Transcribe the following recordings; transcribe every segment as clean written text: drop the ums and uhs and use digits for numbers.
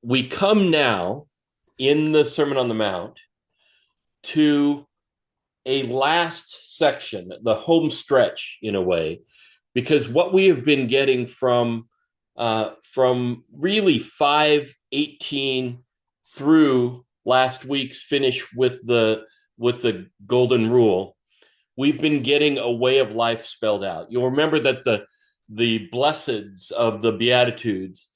we come now in the Sermon on the Mount to a last section, the home stretch in a way, because what we have been getting from really 5:18 through last week's finish with the golden rule, we've been getting a way of life spelled out. You'll remember that the blesseds of the Beatitudes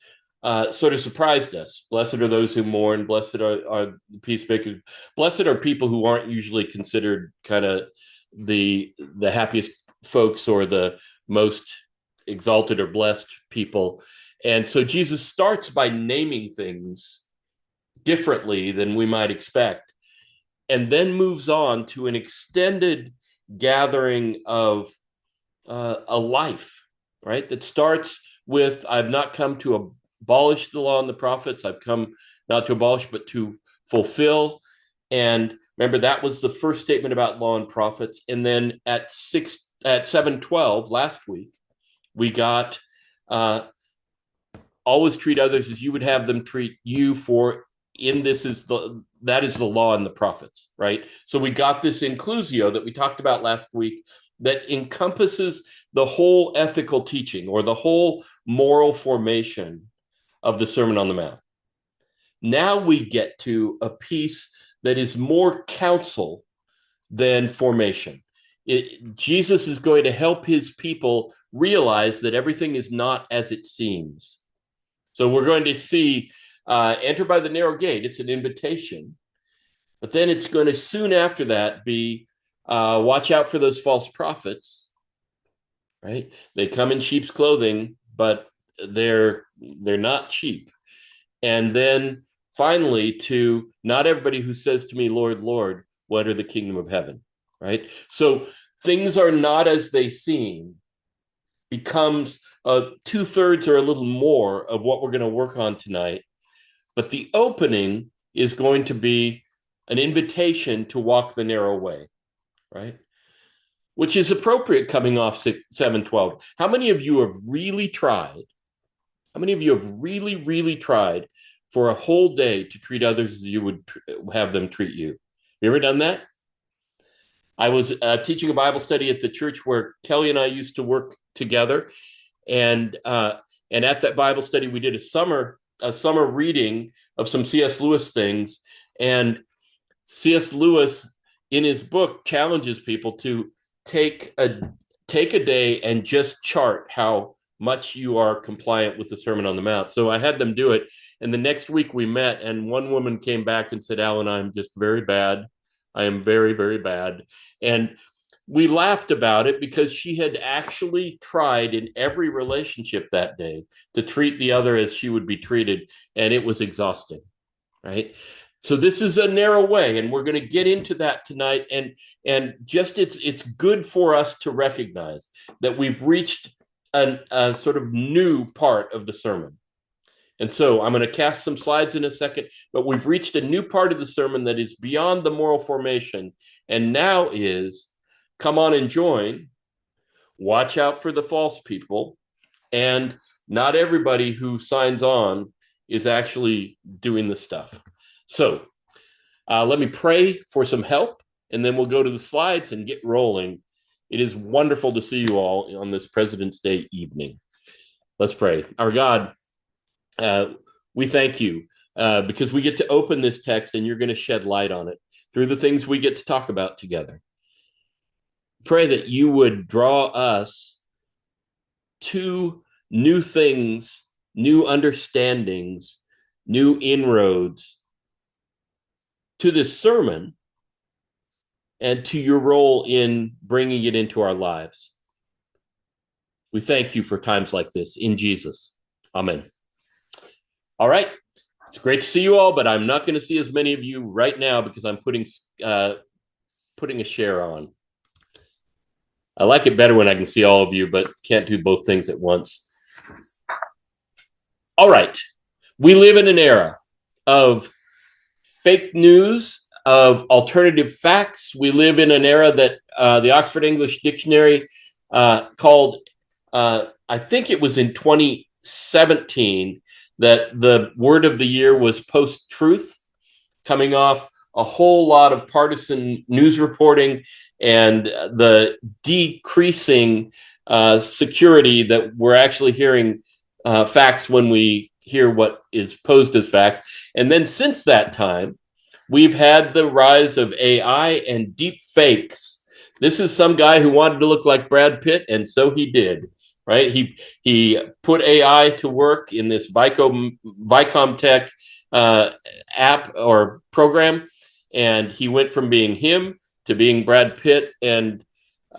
sort of surprised us. Blessed are those who mourn. Blessed are peacemakers. Blessed are people who aren't usually considered kind of the happiest folks or the most exalted or blessed people. And so Jesus starts by naming things differently than we might expect, and then moves on to an extended gathering of a life, right? That starts with, I've not come to abolish the law and the prophets. I've come not to abolish, but to fulfill. And remember, that was the first statement about law and prophets. And then at 7:12 last week, we got always treat others as you would have them treat you, for in this is that is the law and the prophets, right? So we got this inclusio that we talked about last week that encompasses the whole ethical teaching or the whole moral formation of the Sermon on the Mount. Now we get to a piece that is more counsel than formation. Jesus is going to help his people realize that everything is not as it seems. So we're going to see enter by the narrow gate. It's an invitation. But then it's going to soon after that be watch out for those false prophets, right? They come in sheep's clothing, but they're not sheep. And then finally to not everybody who says to me, Lord, Lord, what are the kingdom of heaven, right? So things are not as they seem becomes 2/3 or a little more of what we're going to work on tonight. But the opening is going to be an invitation to walk the narrow way, right? Which is appropriate coming off 7:12. How many of you have really tried? How many of you have really, really tried for a whole day to treat others as you would have them treat you? You ever done that? I was teaching a Bible study at the church where Kelly and I used to work together, and at that Bible study we did a summer reading of some C.S. Lewis things, and C.S. Lewis in his book challenges people to take a day and just chart how much you are compliant with the Sermon on the Mount. So I had them do it, and the next week we met, and one woman came back and said, Alan, I'm just very bad. I am very, very bad. And we laughed about it because she had actually tried in every relationship that day to treat the other as she would be treated, and it was exhausting, right? So this is a narrow way, and we're going to get into that tonight. And just it's good for us to recognize that we've reached a sort of new part of the sermon. And so I'm going to cast some slides in a second, but we've reached a new part of the sermon that is beyond the moral formation, and now is come on and join, watch out for the false people, and not everybody who signs on is actually doing the stuff. So let me pray for some help, and then we'll go to the slides and get rolling. It is wonderful to see you all on this President's Day evening. Let's pray. Our God, we thank you because we get to open this text and you're going to shed light on it through the things we get to talk about together. Pray that you would draw us to new things, new understandings, new inroads to this sermon and to your role in bringing it into our lives. We thank you for times like this in Jesus. Amen. All right. It's great to see you all, but I'm not going to see as many of you right now because I'm putting a share on. I like it better when I can see all of you, but can't do both things at once. All right. We live in an era of fake news, of alternative facts. We live in an era that the Oxford English Dictionary called, I think it was in 2017, that the word of the year was post-truth, coming off a whole lot of partisan news reporting and the decreasing security that we're actually hearing facts when we hear what is posed as facts. And then since that time, we've had the rise of AI and deep fakes. This is some guy who wanted to look like Brad Pitt, and so he did. Right? He put AI to work in this Vicom Tech app or program, and he went from being him to being Brad Pitt, and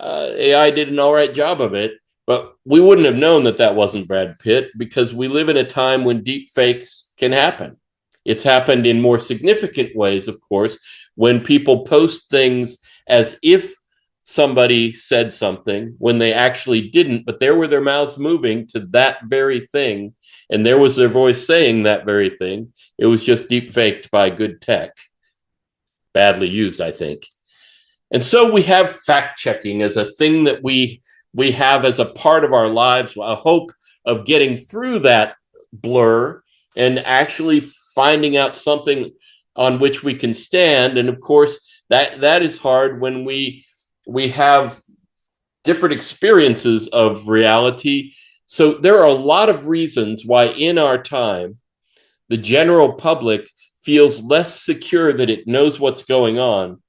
AI did an all right job of it. But we wouldn't have known that that wasn't Brad Pitt, because we live in a time when deep fakes can happen. It's happened in more significant ways, of course, when people post things as if somebody said something when they actually didn't, but there were their mouths moving to that very thing, and there was their voice saying that very thing. It was just deep faked by good tech. Badly used, I think. And so we have fact checking as a thing that we have as a part of our lives, a hope of getting through that blur and actually finding out something on which we can stand. And of course, that is hard when we have different experiences of reality. So there are a lot of reasons why in our time, the general public feels less secure that it knows what's going on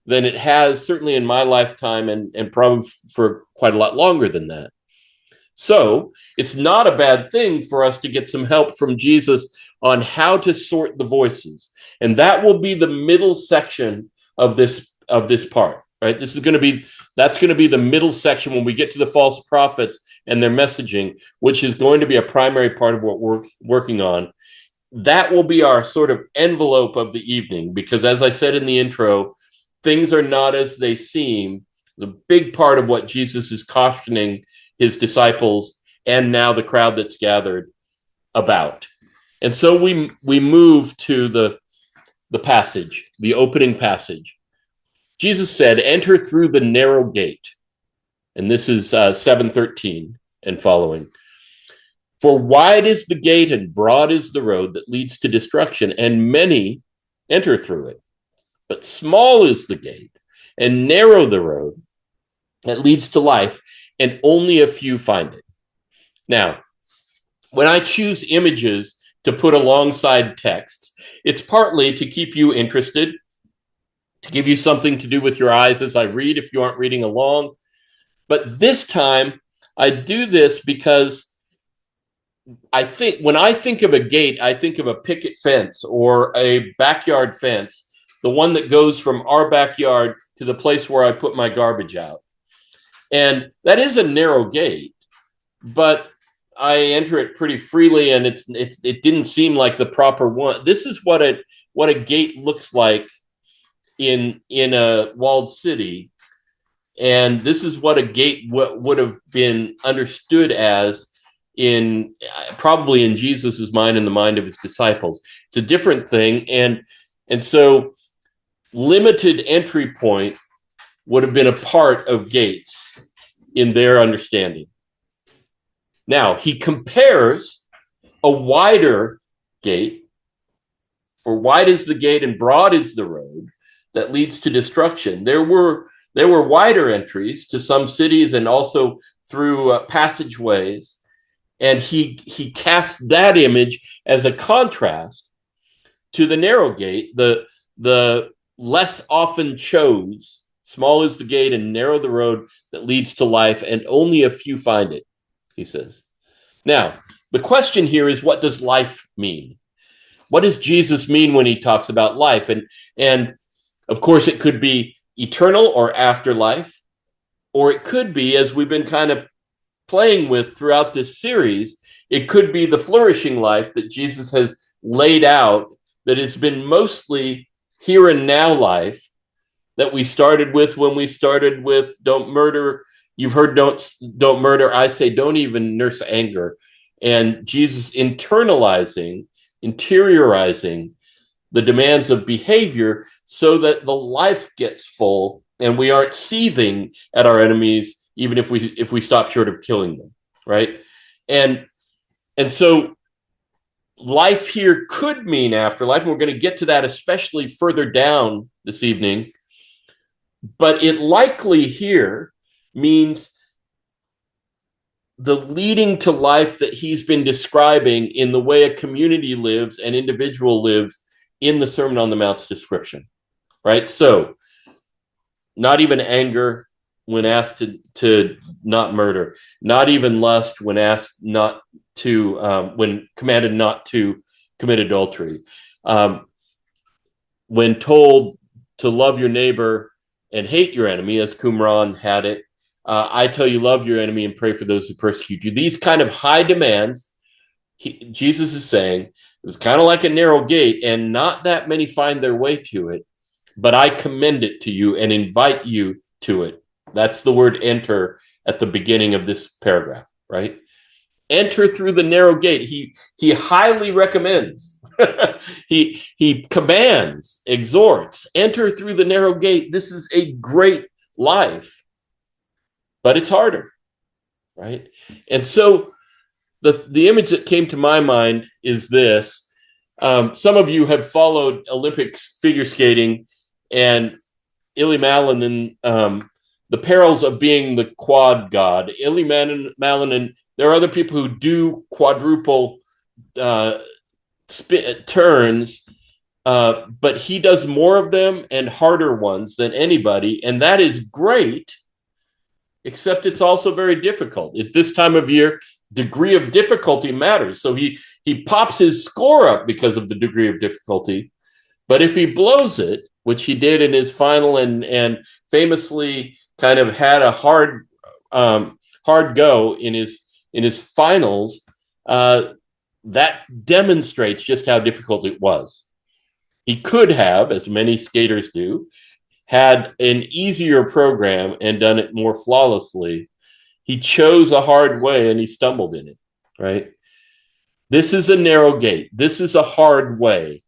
than it has, certainly in my lifetime, and probably for quite a lot longer than that. So it's not a bad thing for us to get some help from Jesus on how to sort the voices. And that will be the middle section of this part, right? That's going to be the middle section when we get to the false prophets and their messaging, which is going to be a primary part of what we're working on. That will be our sort of envelope of the evening, because as I said in the intro, things are not as they seem. The big part of what Jesus is cautioning his disciples and now the crowd that's gathered about. And so we move to the passage, the opening passage. Jesus said, "Enter through the narrow gate." And this is 7:13 and following. "For wide is the gate and broad is the road that leads to destruction, and many enter through it. But small is the gate and narrow the road that leads to life, and only a few find it." Now, when I choose images to put alongside text, it's partly to keep you interested, to give you something to do with your eyes as I read if you aren't reading along. But this time, I do this because when I think of a gate, I think of a picket fence or a backyard fence, the one that goes from our backyard to the place where I put my garbage out. And that is a narrow gate, but I enter it pretty freely, and it didn't seem like the proper one. This is what a gate looks like in a walled city, and this is what a gate would have been understood as probably in Jesus's mind and the mind of his disciples. It's a different thing, and so limited entry point would have been a part of gates in their understanding. Now, he compares a wider gate, for wide is the gate and broad is the road that leads to destruction. There were wider entries to some cities and also through passageways, and he cast that image as a contrast to the narrow gate, the less often chose. Small is the gate and narrow the road that leads to life, and only a few find it, he says. Now, the question here is, what does life mean? What does Jesus mean when he talks about life? And of course, it could be eternal or afterlife, or it could be, as we've been kind of playing with throughout this series, it could be the flourishing life that Jesus has laid out, that has been mostly here and now life, that we started with when we started with don't murder. You've heard don't murder. I say don't even nurse anger. And Jesus interiorizing the demands of behavior so that the life gets full and we aren't seething at our enemies, even if we stop short of killing them, right? And so life here could mean afterlife, and we're going to get to that especially further down this evening, but it likely here means the leading to life that he's been describing in the way a community lives, an individual lives in the Sermon on the Mount's description, right? So not even anger when asked to not murder, not even lust when asked not to, when commanded not to commit adultery. When told to love your neighbor and hate your enemy, as Qumran had it, I tell you, love your enemy and pray for those who persecute you. These kind of high demands, Jesus is saying, it's kind of like a narrow gate, and not that many find their way to it, but I commend it to you and invite you to it. That's the word enter at the beginning of this paragraph, right? Enter through the narrow gate. He highly recommends. he commands, exhorts, enter through the narrow gate. This is a great life, but it's harder, right? And so the image that came to my mind is this. Some of you have followed Olympics figure skating and Ilya Malinin, the perils of being the quad god. Ilya Malinin, there are other people who do quadruple turns, but he does more of them and harder ones than anybody, and that is great, except it's also very difficult. At this time of year, degree of difficulty matters. So he pops his score up because of the degree of difficulty, but if he blows it, which he did in his final and famously kind of had a hard go in his finals, that demonstrates just how difficult it was. He could have, as many skaters do, had an easier program and done it more flawlessly. He chose a hard way and he stumbled in it, right? This is a narrow gate. This is a hard way.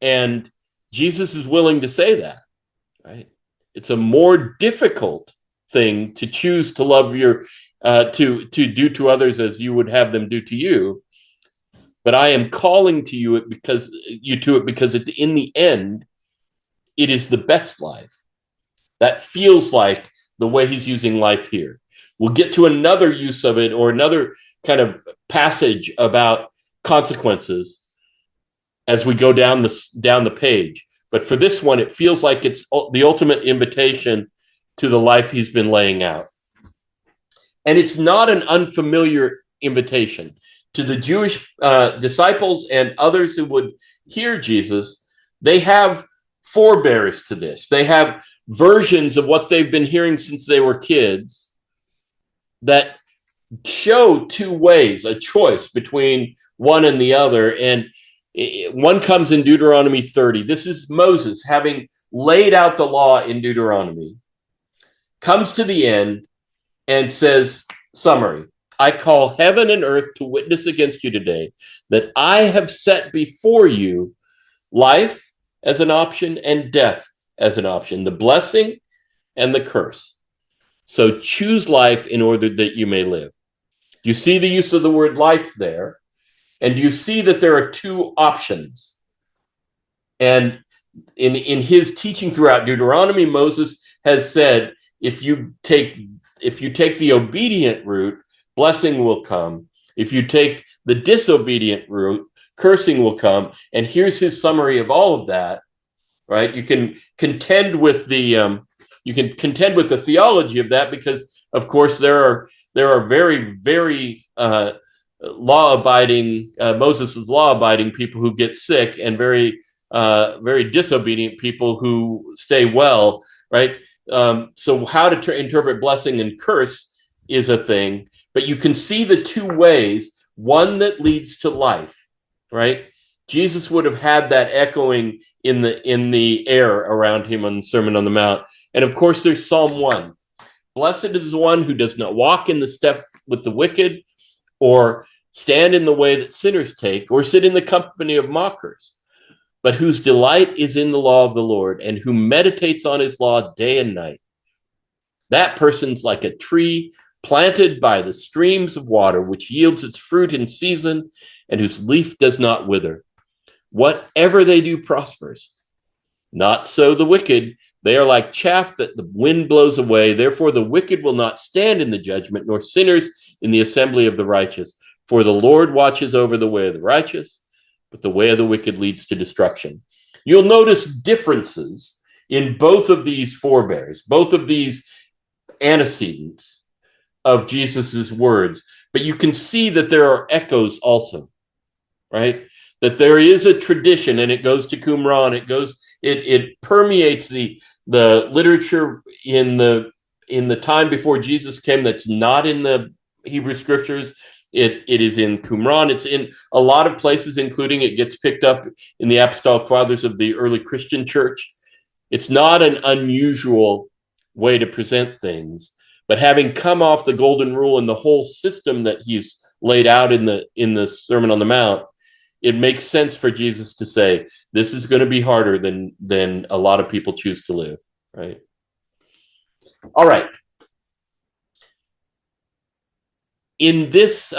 And Jesus is willing to say that, right? It's a more difficult thing to choose to love your, to do to others as you would have them do to you. But I am calling to you because in the end, it is the best life. That feels like the way he's using life here. We'll get to another use of it or another kind of passage about consequences as we go down the page. But for this one, it feels like it's the ultimate invitation to the life he's been laying out. And it's not an unfamiliar invitation. To the Jewish disciples and others who would hear Jesus, they have forebears to this. They have versions of what they've been hearing since they were kids that show two ways, a choice between one and the other. And one comes in Deuteronomy 30. This is Moses, having laid out the law in Deuteronomy, comes to the end and says, summary, I call heaven and earth to witness against you today that I have set before you life as an option and death as an option, the blessing and the curse. So choose life in order that you may live. You see the use of the word life there, and you see that there are two options. And in his teaching throughout Deuteronomy, Moses has said, if you take the obedient route, blessing will come. If you take the disobedient route, cursing will come. And here's his summary of all of that, right? You can contend with the theology of that because, of course, there are very, very law-abiding, Moses' law-abiding people who get sick and very, very disobedient people who stay well, right? So how to interpret blessing and curse is a thing. But you can see the two ways, one that leads to life, right? Jesus would have had that echoing in the air around him on the Sermon on the Mount. And of course, there's Psalm 1. Blessed is the one who does not walk in the step with the wicked, or stand in the way that sinners take, or sit in the company of mockers, but whose delight is in the law of the Lord, and who meditates on his law day and night. That person's like a tree planted by the streams of water, which yields its fruit in season, and whose leaf does not wither. Whatever they do prospers. Not so the wicked. They are like chaff that the wind blows away. Therefore, the wicked will not stand in the judgment, nor sinners in the assembly of the righteous. For the Lord watches over the way of the righteous, but the way of the wicked leads to destruction. You'll notice differences in both of these forebears, both of these antecedents of Jesus's words, but you can see that there are echoes also, right? That there is a tradition, and it goes to Qumran. It permeates the literature in the time before Jesus came. That's not in the Hebrew scriptures. It is in Qumran. It's in a lot of places, including it gets picked up in the Apostolic Fathers of the early Christian church. It's not an unusual way to present things, but having come off the Golden Rule and the whole system that he's laid out in the Sermon on the Mount, it makes sense for Jesus to say, this is going to be harder than a lot of people choose to live, right? All right. In this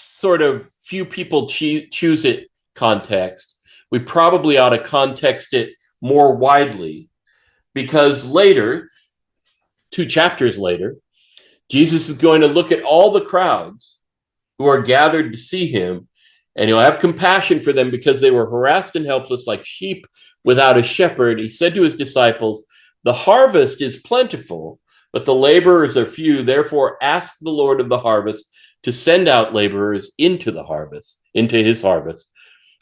sort of few people choose it context, we probably ought to context it more widely, because later, 2 chapters later, Jesus is going to look at all the crowds who are gathered to see him, and he'll have compassion for them because they were harassed and helpless like sheep without a shepherd. He said to his disciples, the harvest is plentiful, but the laborers are few. Therefore, ask the Lord of the harvest to send out laborers into the harvest, into his harvest.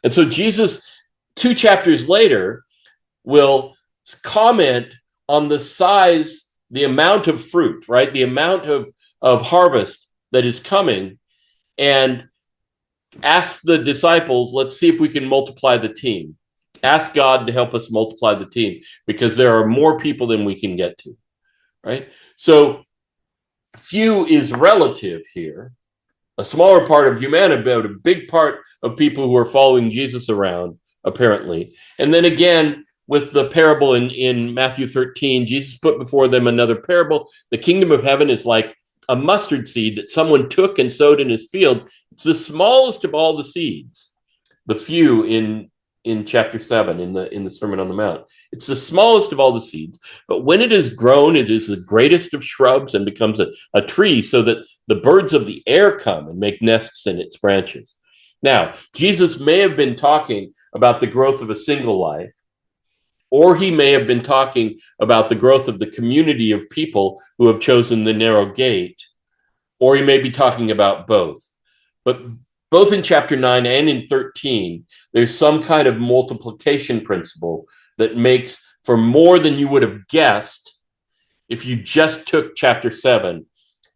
And so Jesus, 2 chapters later, will comment on the size, the amount of fruit, right? The amount of harvest that is coming, and ask the disciples, let's see if we can multiply the team. Ask God to help us multiply the team, because there are more people than we can get to, right? So few is relative here. A smaller part of humanity, but a big part of people who are following Jesus around, apparently. And then again, with the parable in Matthew 13, Jesus put before them another parable. The kingdom of heaven is like a mustard seed that someone took and sowed in his field. It's the smallest of all the seeds, the few in chapter 7 in the Sermon on the Mount. It's the smallest of all the seeds, but when it is grown, it is the greatest of shrubs and becomes a tree, so that the birds of the air come and make nests in its branches. Now, Jesus may have been talking about the growth of a single life, or he may have been talking about the growth of the community of people who have chosen the narrow gate, or he may be talking about both. But both in chapter 9 and in 13, there's some kind of multiplication principle that makes for more than you would have guessed if you just took chapter 7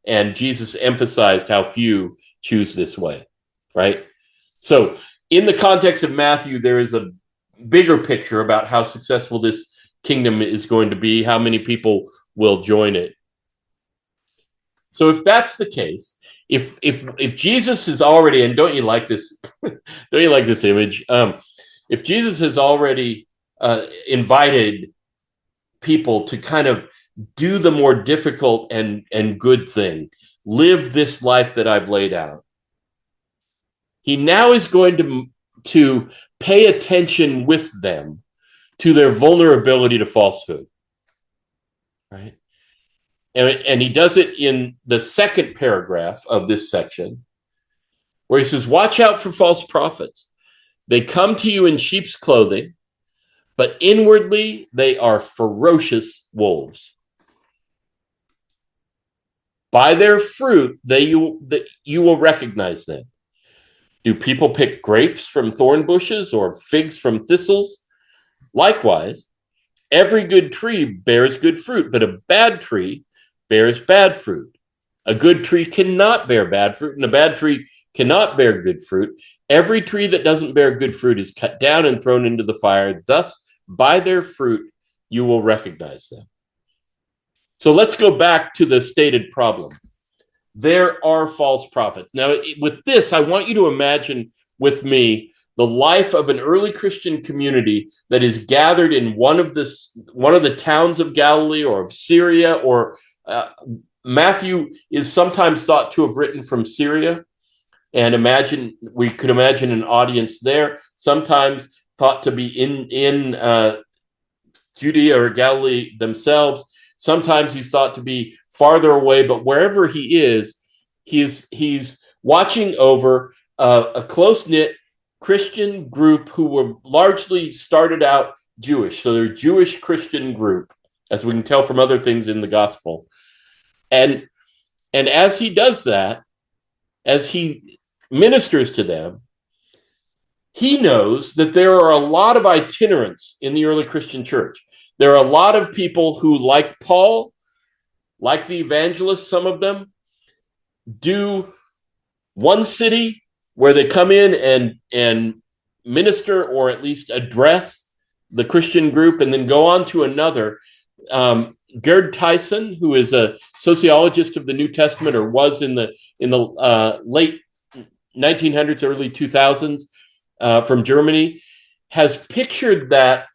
and Jesus emphasized how few choose this way, right? So in the context of Matthew, there is a bigger picture about how successful this kingdom is going to be, how many people will join it. So if that's the case, if Jesus is already, and don't you like this image? If Jesus has already invited people to kind of do the more difficult and good thing, live this life that I've laid out, he now is going to pay attention with them to their vulnerability to falsehood, right? And he does it in the second paragraph of this section, where he says, watch out for false prophets. They come to you in sheep's clothing, but inwardly they are ferocious wolves. By their fruit, you will recognize them. Do people pick grapes from thorn bushes or figs from thistles? Likewise, every good tree bears good fruit, but a bad tree bears bad fruit. A good tree cannot bear bad fruit, and a bad tree cannot bear good fruit. Every tree that doesn't bear good fruit is cut down and thrown into the fire. Thus, by their fruit, you will recognize them. So let's go back to the stated problem. There are false prophets. Now, with this, I want you to imagine with me the life of an early Christian community that is gathered in one of the towns of Galilee or of Syria or Matthew is sometimes thought to have written from Syria, and we could imagine an audience there. Sometimes thought to be in Judea or Galilee themselves. Sometimes he's thought to be farther away, but wherever he is, he's watching over a close-knit Christian group who were largely started out Jewish. So they're a Jewish Christian group, as we can tell from other things in the gospel. And as he does that, as he ministers to them, he knows that there are a lot of itinerants in the early Christian church. There are a lot of people who, like Paul, like the evangelists, some of them, do one city where they come in and minister or at least address the Christian group and then go on to another. Gerd Tyson, who is a sociologist of the New Testament, or was in the late 1900s, early 2000s, from Germany, has pictured that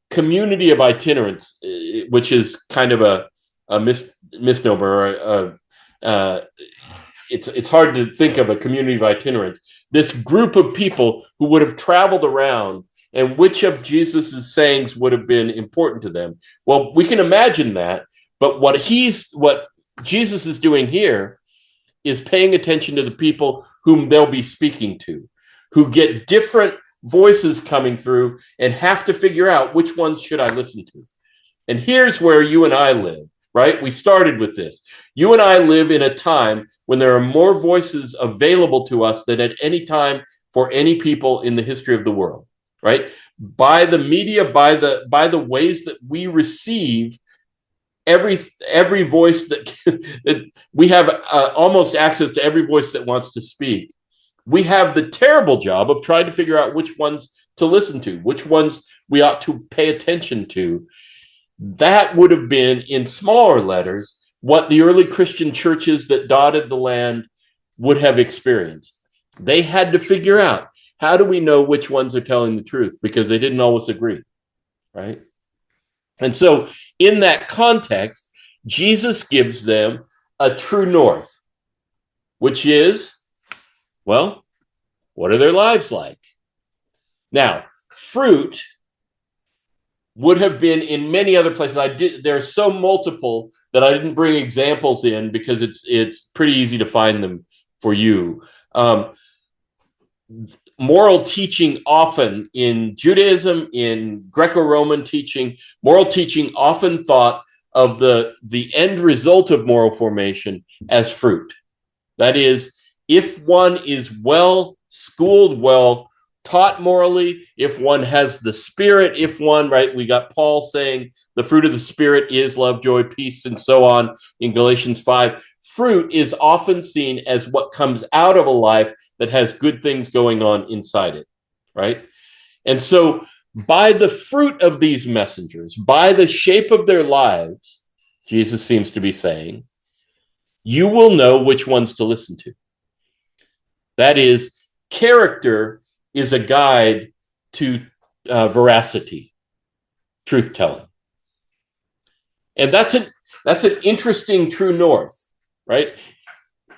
community of itinerants, which is kind of a misnomer. It's hard to think of a community of itinerants. This group of people who would have traveled around, and which of Jesus's sayings would have been important to them. Well, we can imagine that, but what Jesus is doing here is paying attention to the people whom they'll be speaking to, who get different voices coming through and have to figure out which ones should I listen to. And here's where you and I live, right? We started with this. You and I live in a time when there are more voices available to us than at any time for any people in the history of the world, right? By the media, by the ways that we receive every voice that we have almost access to every voice that wants to speak. We have the terrible job of trying to figure out which ones to listen to, which ones we ought to pay attention to. That would have been, in smaller letters, what the early Christian churches that dotted the land would have experienced. They had to figure out, how do we know which ones are telling the truth? Because they didn't always agree, right? And so in that context, Jesus gives them a true north, which is, well, what are their lives like? Now, fruit would have been in many other places. There are so multiple that I didn't bring examples in because it's pretty easy to find them for you. Moral teaching often in Judaism, in Greco-Roman teaching, moral teaching often thought of the end result of moral formation as fruit. That is, if one is well schooled, well taught morally, if one has the Spirit, right, we got Paul saying the fruit of the Spirit is love, joy, peace, and so on in Galatians 5. Fruit is often seen as what comes out of a life that has good things going on inside it, right? And so by the fruit of these messengers, by the shape of their lives, Jesus seems to be saying, you will know which ones to listen to. That is, character is a guide to veracity, truth-telling. And that's an interesting true north, right?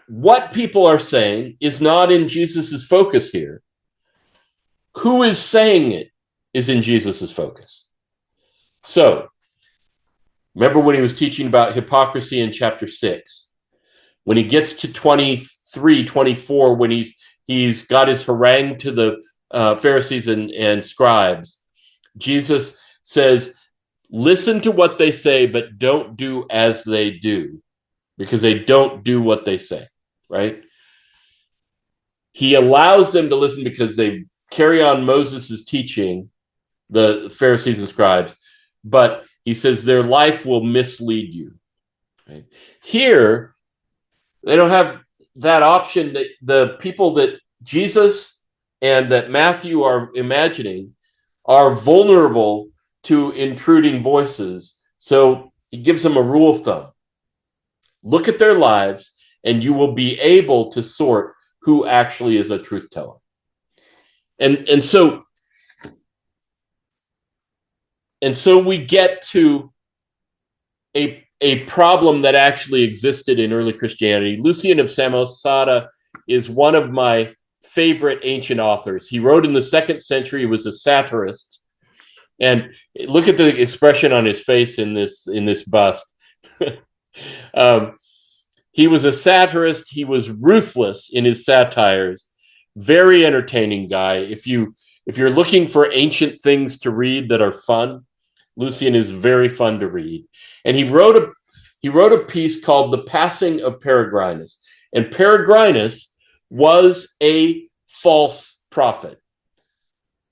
What people are saying is not in Jesus's focus here. Who is saying it is in Jesus's focus. So, remember when he was teaching about hypocrisy in chapter 6, when he gets to 23, 24, when he's got his harangue to the Pharisees and scribes, Jesus says, listen to what they say, but don't do as they do, because they don't do what they say, right? He allows them to listen because they carry on Moses' teaching, the Pharisees and scribes, but he says their life will mislead you. Right? Here, they don't have that option. That the people that Jesus and that Matthew are imagining are vulnerable to intruding voices. So he gives them a rule of thumb. Look at their lives, and you will be able to sort who actually is a truth teller. And so we get to a problem that actually existed in early Christianity. Lucian of Samosata is one of my favorite ancient authors. He wrote in the 2nd century. He was a satirist. And look at the expression on his face in this bust. He was a satirist. He was ruthless in his satires. Very entertaining guy. If you're looking for ancient things to read that are fun, Lucian is very fun to read. And he wrote a piece called The Passing of Peregrinus. And Peregrinus was a false prophet.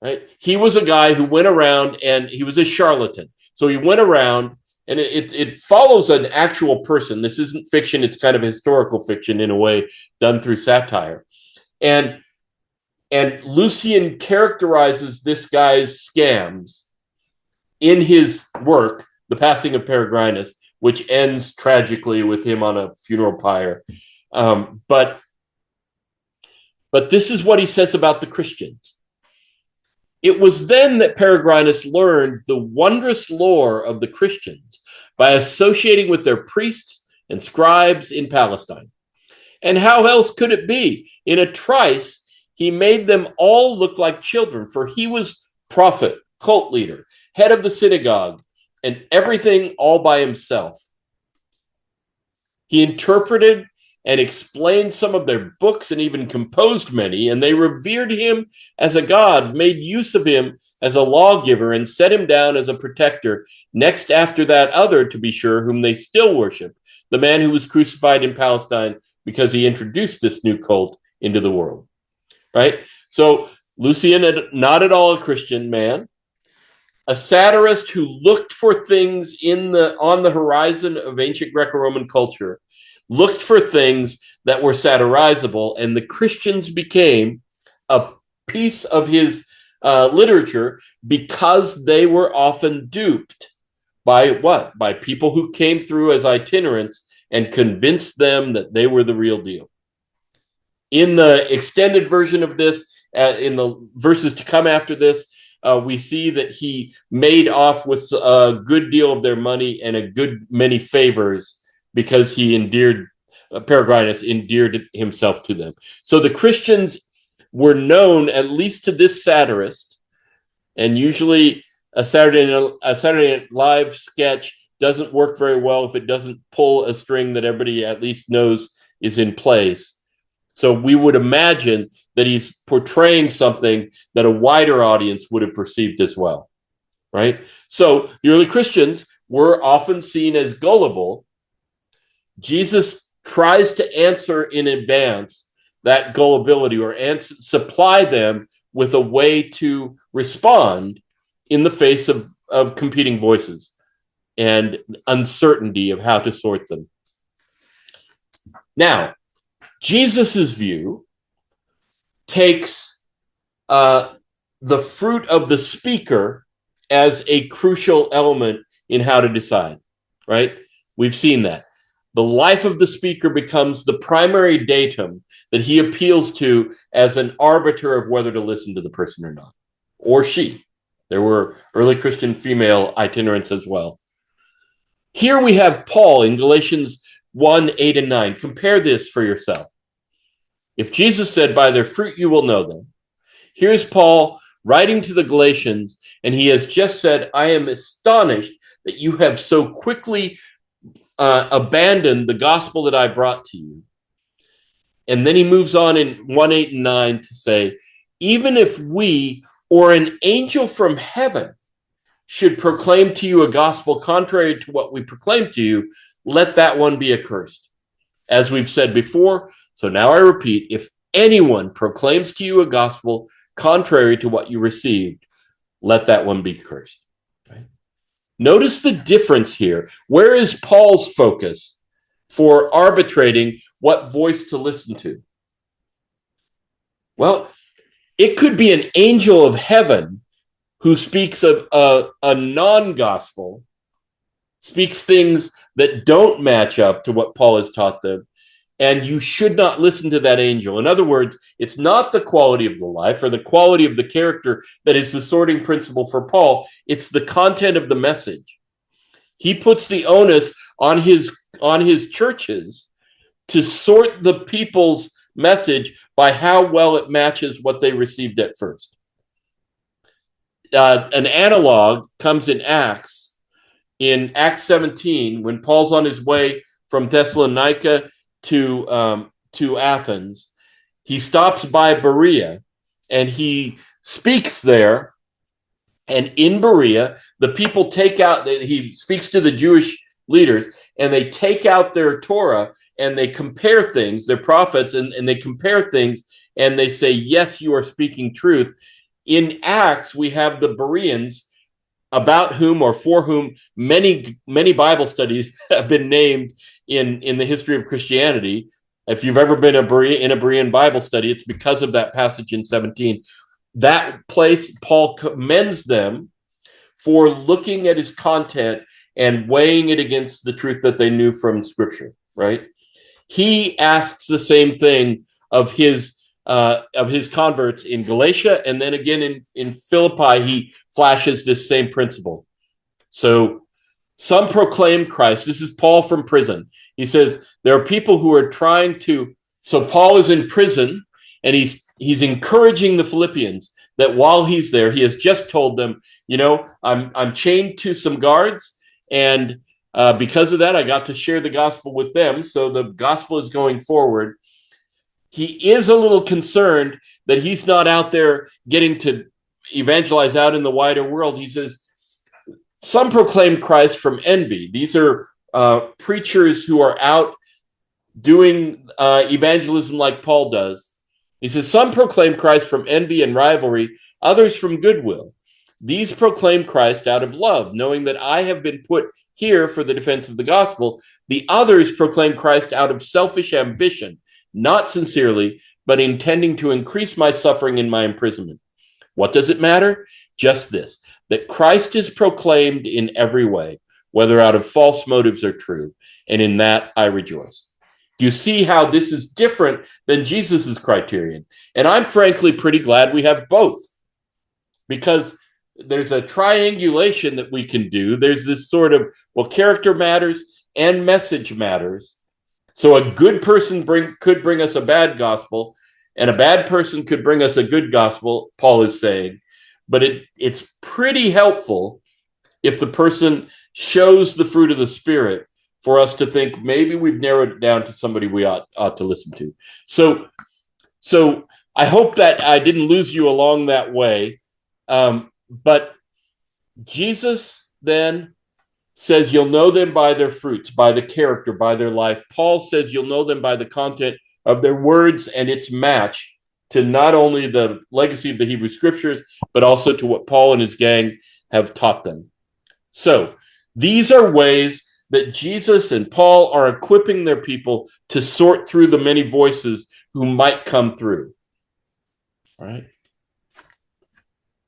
Right? He was a guy who went around, and he was a charlatan. So he went around, and it follows an actual person. This isn't fiction. It's kind of historical fiction in a way, done through satire. And Lucian characterizes this guy's scams in his work, The Passing of Peregrinus, which ends tragically with him on a funeral pyre. But this is what he says about the Christians. It was then that Peregrinus learned the wondrous lore of the Christians by associating with their priests and scribes in Palestine. And how else could it be? In a trice, he made them all look like children, for he was prophet, cult leader, head of the synagogue, and everything all by himself. He interpreted and explained some of their books and even composed many, and they revered him as a god, made use of him as a lawgiver, and set him down as a protector, next after that other, to be sure, whom they still worship, the man who was crucified in Palestine because he introduced this new cult into the world. Right? So Lucian, not at all a Christian man, a satirist who looked for things on the horizon of ancient Greco-Roman culture, looked for things that were satirizable, and the Christians became a piece of his literature because they were often duped by what? By people who came through as itinerants and convinced them that they were the real deal. In the extended version of this, in the verses to come after this, we see that he made off with a good deal of their money and a good many favors because he Peregrinus endeared himself to them. So the Christians were known, at least to this satirist, and usually a Saturday Night Live sketch doesn't work very well if it doesn't pull a string that everybody at least knows is in place. So we would imagine that he's portraying something that a wider audience would have perceived as well, right? So the early Christians were often seen as gullible. Jesus tries to answer in advance that gullibility, or supply them with a way to respond in the face of competing voices and uncertainty of how to sort them. Now, Jesus's view takes the fruit of the speaker as a crucial element in how to decide, right? We've seen that. The life of the speaker becomes the primary datum that he appeals to as an arbiter of whether to listen to the person or not, or she. There were early Christian female itinerants as well. Here we have Paul in Galatians 1, 8 and 9. Compare this for yourself. If Jesus said, by their fruit you will know them. Here's Paul writing to the Galatians, and he has just said, I am astonished that you have so quickly abandoned the gospel that I brought to you. And then he moves on in 1, 8 and 9 to say, even if we or an angel from heaven should proclaim to you a gospel contrary to what we proclaim to you, let that one be accursed. As we've said before, so now I repeat, if anyone proclaims to you a gospel contrary to what you received, let that one be cursed. Right? Notice the difference here. Where is Paul's focus for arbitrating what voice to listen to? Well, it could be an angel of heaven who speaks of a non-gospel, speaks things that don't match up to what Paul has taught them, and you should not listen to that angel. In other words, it's not the quality of the life or the quality of the character that is the sorting principle for Paul. It's the content of the message. He puts the onus on his churches to sort the people's message by how well it matches what they received at first. An analog comes in Acts 17, when Paul's on his way from Thessalonica to Athens. He stops by Berea and he speaks there. And in Berea, the people he speaks to the Jewish leaders, and they take out their Torah and they compare things, their prophets, and they compare things, and they say, yes, you are speaking truth. In Acts, we have the Bereans, about whom or for whom many Bible studies have been named in the history of Christianity. If you've ever been in a Berean Bible study, it's because of that passage in 17. That place, Paul commends them for looking at his content and weighing it against the truth that they knew from Scripture, right? He asks the same thing of his converts in Galatia, and then again in Philippi, he flashes this same principle. So some proclaim Christ. This is Paul from prison. He says there are people who are trying to. So Paul is in prison, and he's encouraging the Philippians that while he's there, he has just told them, I'm chained to some guards, and because of that, I got to share the gospel with them. So the gospel is going forward. He is a little concerned that he's not out there getting to evangelize out in the wider world. He says, some proclaim Christ from envy. These are preachers who are out doing evangelism like Paul does. He says, some proclaim Christ from envy and rivalry, others from goodwill. These proclaim Christ out of love, knowing that I have been put here for the defense of the gospel. The others proclaim Christ out of selfish ambition, not sincerely, but intending to increase my suffering in my imprisonment. What does it matter? Just this, that Christ is proclaimed in every way, whether out of false motives or true, and in that I rejoice. You see how this is different than Jesus's criterion. And I'm frankly pretty glad we have both, because there's a triangulation that we can do. There's this sort of, character matters and message matters. So a good person could bring us a bad gospel, and a bad person could bring us a good gospel, Paul is saying. But it's pretty helpful if the person shows the fruit of the Spirit for us to think maybe we've narrowed it down to somebody we ought to listen to. So I hope that I didn't lose you along that way. But Jesus then says you'll know them by their fruits, by the character, by their life. Paul says you'll know them by the content of their words and its match to not only the legacy of the Hebrew Scriptures, but also to what Paul and his gang have taught them. So these are ways that Jesus and Paul are equipping their people to sort through the many voices who might come through. All right.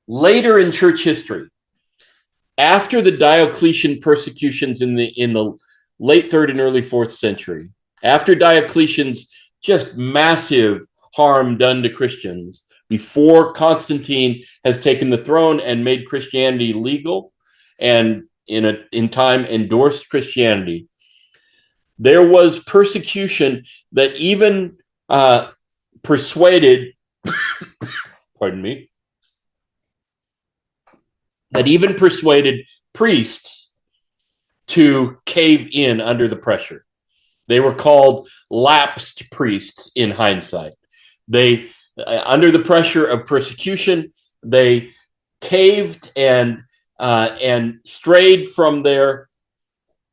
Later in church history, after the Diocletian persecutions in the late 3rd and early 4th century, after Diocletian's just massive harm done to Christians, before Constantine has taken the throne and made Christianity legal and in time endorsed Christianity, there was persecution that even persuaded, pardon me, that even persuaded priests to cave in under the pressure. They were called lapsed priests in hindsight. They, under the pressure of persecution, they caved and strayed from their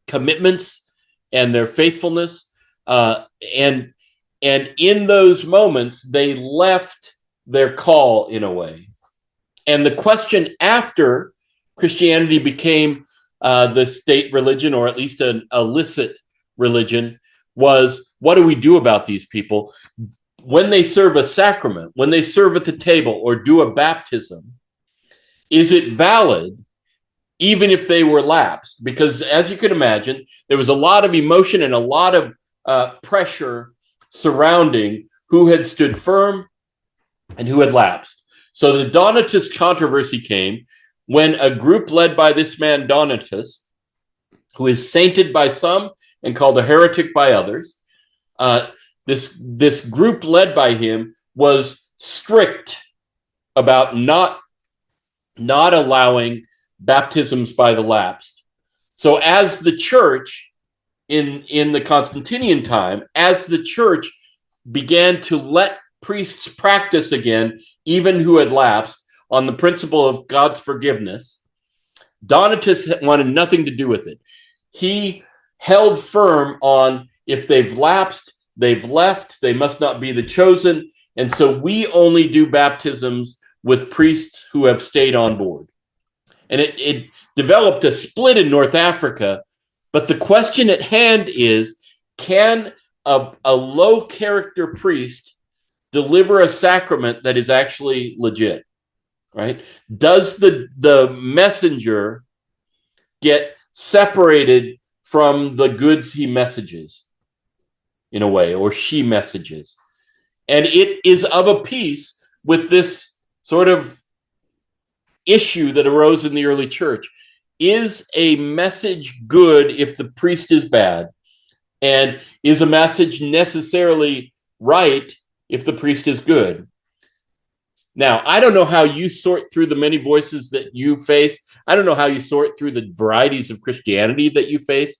commitments and their faithfulness. And in those moments, they left their call in a way. And the question after Christianity became the state religion, or at least an illicit religion, was, what do we do about these people? When they serve a sacrament, when they serve at the table or do a baptism, is it valid even if they were lapsed? Because as you can imagine, there was a lot of emotion and a lot of pressure surrounding who had stood firm and who had lapsed. So the Donatist controversy came when a group led by this man Donatus, who is sainted by some and called a heretic by others. This group led by him was strict about not allowing baptisms by the lapsed. So as the church in the Constantinian time, as the church began to let priests practice again, even who had lapsed, on the principle of God's forgiveness, Donatus wanted nothing to do with it. He held firm on, if they've lapsed, they've left, they must not be the chosen. And so we only do baptisms with priests who have stayed on board. And it developed a split in North Africa. But the question at hand is, can a low character priest deliver a sacrament that is actually legit? Right? Does the messenger get separated from the goods he messages, in a way, or she messages? And it is of a piece with this sort of issue that arose in the early church. Is a message good if the priest is bad? And is a message necessarily right if the priest is good? Now, I don't know how you sort through the many voices that you face. I don't know how you sort through the varieties of Christianity that you face.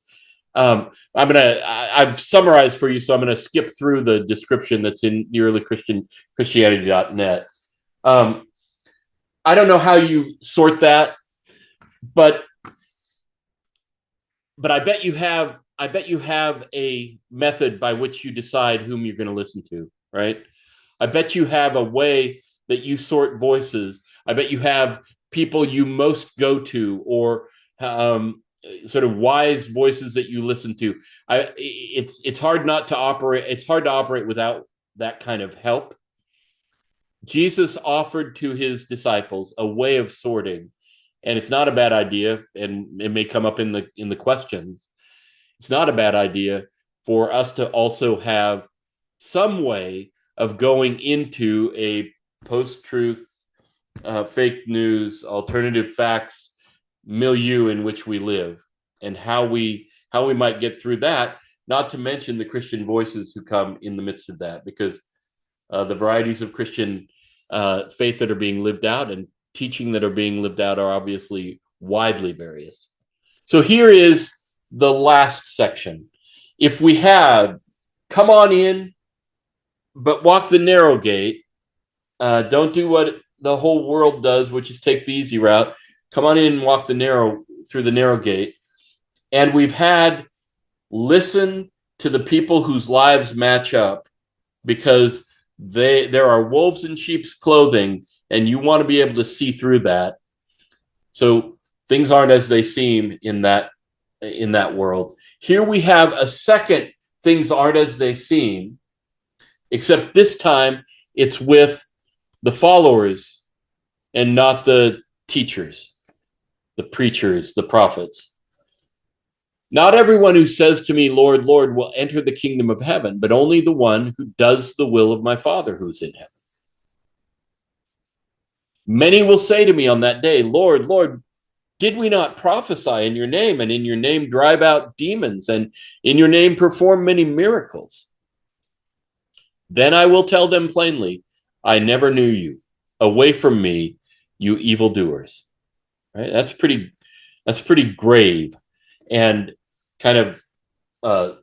I've summarized for you, so I'm going to skip through the description that's in the early Christianity.net. I don't know how you sort that, but I bet you have a method by which you decide whom you're going to listen to, right? I bet you have a way that you sort voices. I bet you have people you most go to, or sort of wise voices that you listen to. It's hard not to operate. It's hard to operate without that kind of help. Jesus offered to his disciples a way of sorting, and it's not a bad idea. And it may come up in the questions. It's not a bad idea for us to also have some way of going into a post-truth, fake news, alternative facts milieu in which we live, and how we might get through that, not to mention the Christian voices who come in the midst of that, because the varieties of Christian faith that are being lived out and teaching that are being lived out are obviously widely various. So here is the last section. If we had, come on in, but walk the narrow gate, don't do what the whole world does, which is take the easy route. Come on in and walk through the narrow gate. And we've had listen to the people whose lives match up, because there are wolves in sheep's clothing, and you want to be able to see through that. So things aren't as they seem in that world. Here we have a second things aren't as they seem, except this time it's with the followers and not the teachers, the preachers, the prophets. Not everyone who says to me, Lord, Lord, will enter the kingdom of heaven, but only the one who does the will of my Father who's in heaven. Many will say to me on that day, Lord, Lord, did we not prophesy in your name, and in your name drive out demons, and in your name perform many miracles? Then I will tell them plainly, I never knew you. Away from me, you evildoers. Right? That's pretty grave, and kind of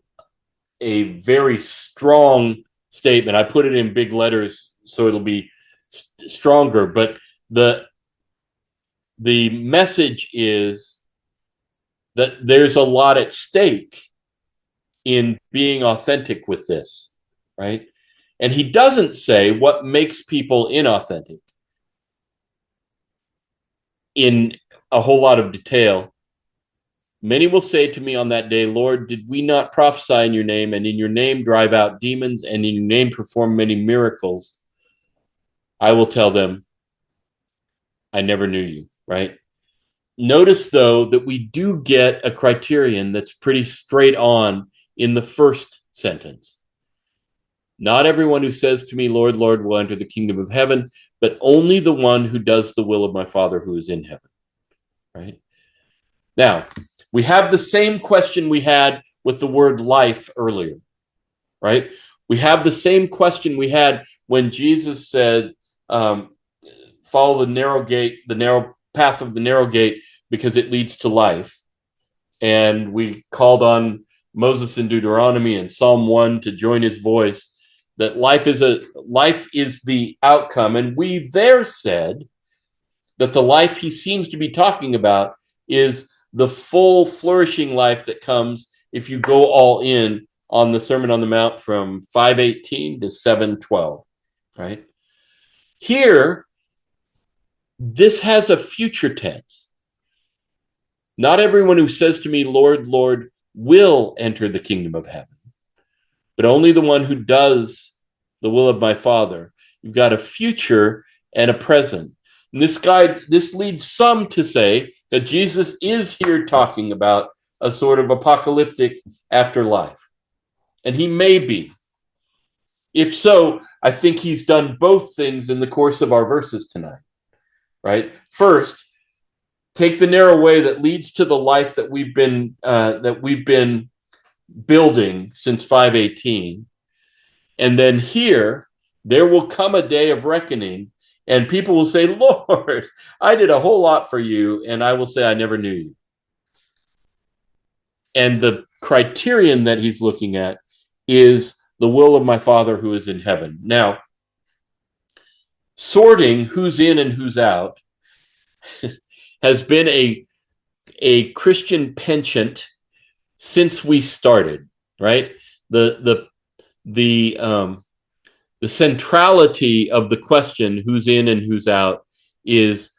a very strong statement. I put it in big letters so it'll be stronger, but the message is that there's a lot at stake in being authentic with this, right? And he doesn't say what makes people inauthentic in a whole lot of detail. Many will say to me on that day, Lord, did we not prophesy in your name, and in your name drive out demons, and in your name perform many miracles? I will tell them, I never knew you, right? Notice, though, that we do get a criterion that's pretty straight on in the first sentence. Not everyone who says to me, Lord, Lord, will enter the kingdom of heaven, but only the one who does the will of my Father who is in heaven, right? Now, We have the same question we had with the word life earlier, right? We have the same question we had when Jesus said, follow the narrow gate, the narrow path of the narrow gate, because it leads to life. And we called on Moses in Deuteronomy and Psalm 1 to join his voice, that life is the outcome. And we there said that the life he seems to be talking about is the full flourishing life that comes if you go all in on the Sermon on the Mount from 5:18 to 7:12, right? Here, this has a future tense. Not everyone who says to me, Lord, Lord, will enter the kingdom of heaven, but only the one who does the will of my Father. You've got a future and a present. And this leads some to say that Jesus is here talking about a sort of apocalyptic afterlife. And he may be. If so, I think he's done both things in the course of our verses tonight, right? First, take the narrow way that leads to the life that we've been building since 5:18, and then here there will come a day of reckoning, and people will say, Lord, I did a whole lot for you, and I will say, I never knew you. And the criterion that he's looking at is the will of my Father who is in heaven. Now, sorting who's in and who's out has been a Christian penchant since we started, right? The centrality of the question, who's in and who's out, is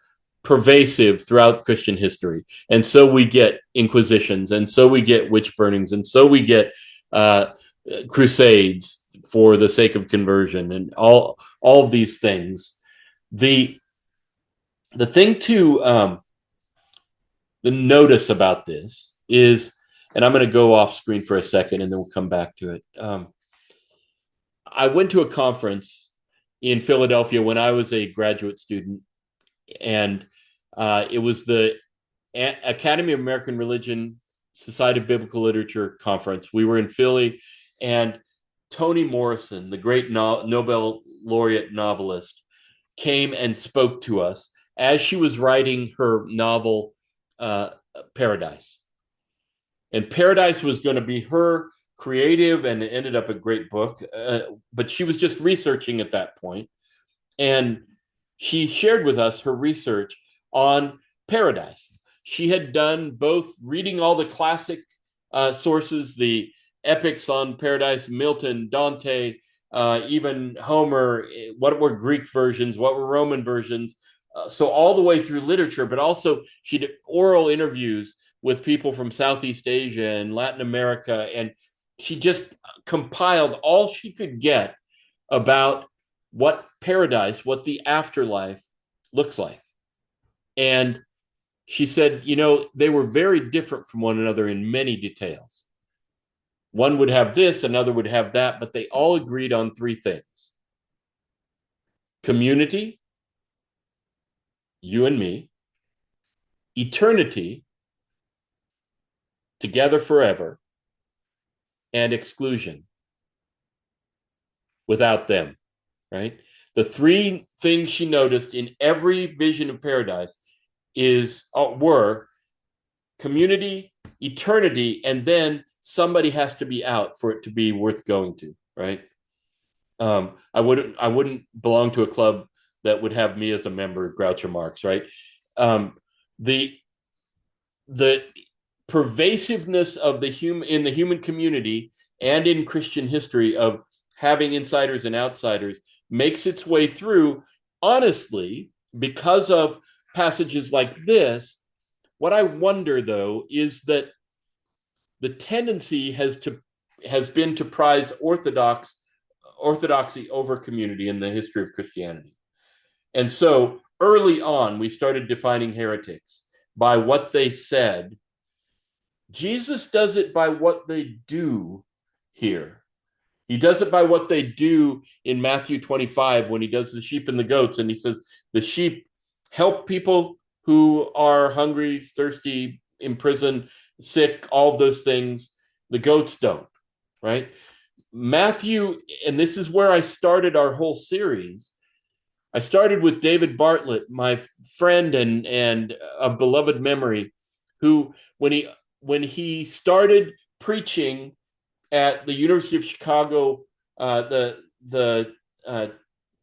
pervasive throughout Christian history. And so we get inquisitions, and so we get witch burnings, and so we get crusades for the sake of conversion, and all of these things. The thing to the notice about this is, and I'm going to go off screen for a second and then we'll come back to it. I went to a conference in Philadelphia when I was a graduate student, and it was the Academy of American Religion Society of Biblical Literature conference. We were in Philly, and Toni Morrison, the great Nobel laureate novelist, came and spoke to us as she was writing her novel, Paradise. And Paradise was going to be her creative, and it ended up a great book. But she was just researching at that point. And she shared with us her research on Paradise. She had done both reading all the classic sources, the epics on Paradise, Milton, Dante, even Homer, what were Greek versions, what were Roman versions, so all the way through literature, but also she did oral interviews with people from Southeast Asia and Latin America, and she just compiled all she could get about what paradise, what the afterlife looks like. And she said, they were very different from one another in many details. One would have this, another would have that, but they all agreed on three things: community, you and me; eternity, together forever; and exclusion, without them, right? The three things she noticed in every vision of paradise were community, eternity, and then somebody has to be out for it to be worth going to, right? I wouldn't belong to a club that would have me as a member, Groucho Marx, right? The pervasiveness of in the human community and in Christian history of having insiders and outsiders makes its way through, honestly, because of passages like this. What I wonder, though, is that the tendency has been to prize orthodoxy over community in the history of Christianity. And so early on, we started defining heretics by what they said. Jesus does it by what they do here. He does it by what they do in Matthew 25 when he does the sheep and the goats, and he says the sheep help people who are hungry, thirsty, in prison, sick, all of those things. The goats don't, right? Matthew, and this is where I started our whole series. I started with David Bartlett, my friend and a beloved memory, who when he started preaching at the University of Chicago, the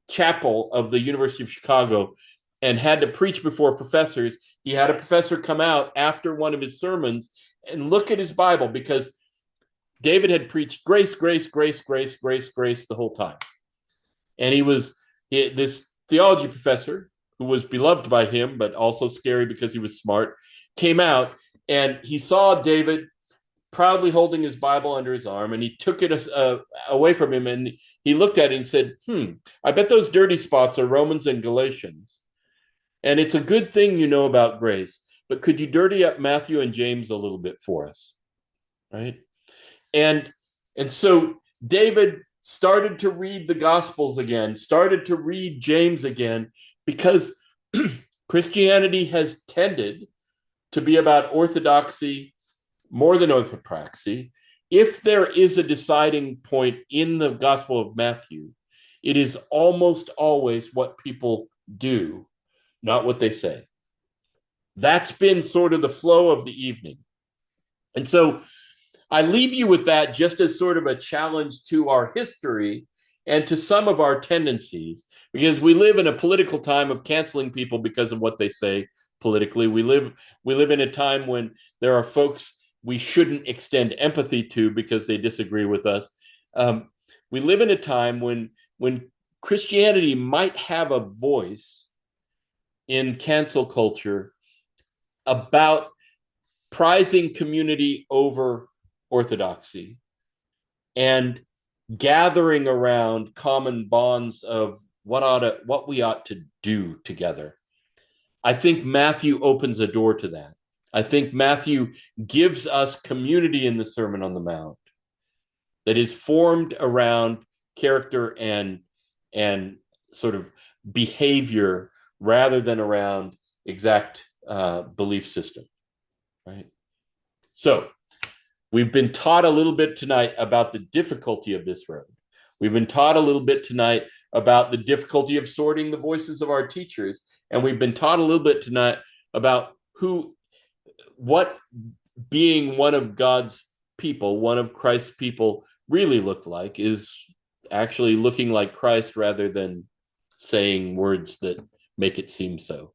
chapel of the University of Chicago, and had to preach before professors. He had a professor come out after one of his sermons and look at his Bible, because David had preached grace, grace, grace, grace, grace, grace the whole time. And this theology professor, who was beloved by him, but also scary because he was smart, came out and he saw David proudly holding his Bible under his arm, and he took it away from him, and he looked at it and said, I bet those dirty spots are Romans and Galatians. And it's a good thing you know about grace, but could you dirty up Matthew and James a little bit for us? Right? And so David started to read the Gospels again, started to read James again, because Christianity has tended to be about orthodoxy more than orthopraxy. If there is a deciding point in the Gospel of Matthew, it is almost always what people do, not what they say. That's been sort of the flow of the evening. And so I leave you with that just as sort of a challenge to our history and to some of our tendencies, because we live in a political time of canceling people because of what they say politically. We live in a time when there are folks we shouldn't extend empathy to because they disagree with us. We live in a time when Christianity might have a voice in cancel culture about prizing community over orthodoxy and gathering around common bonds of what we ought to do together. I think Matthew opens a door to that. I think Matthew gives us community in the Sermon on the Mount that is formed around character and sort of behavior rather than around exact belief system, right? So we've been taught a little bit tonight about the difficulty of this road. We've been taught a little bit tonight about the difficulty of sorting the voices of our teachers. And we've been taught a little bit tonight about what being one of God's people, one of Christ's people, really looked like, is actually looking like Christ rather than saying words that make it seem so.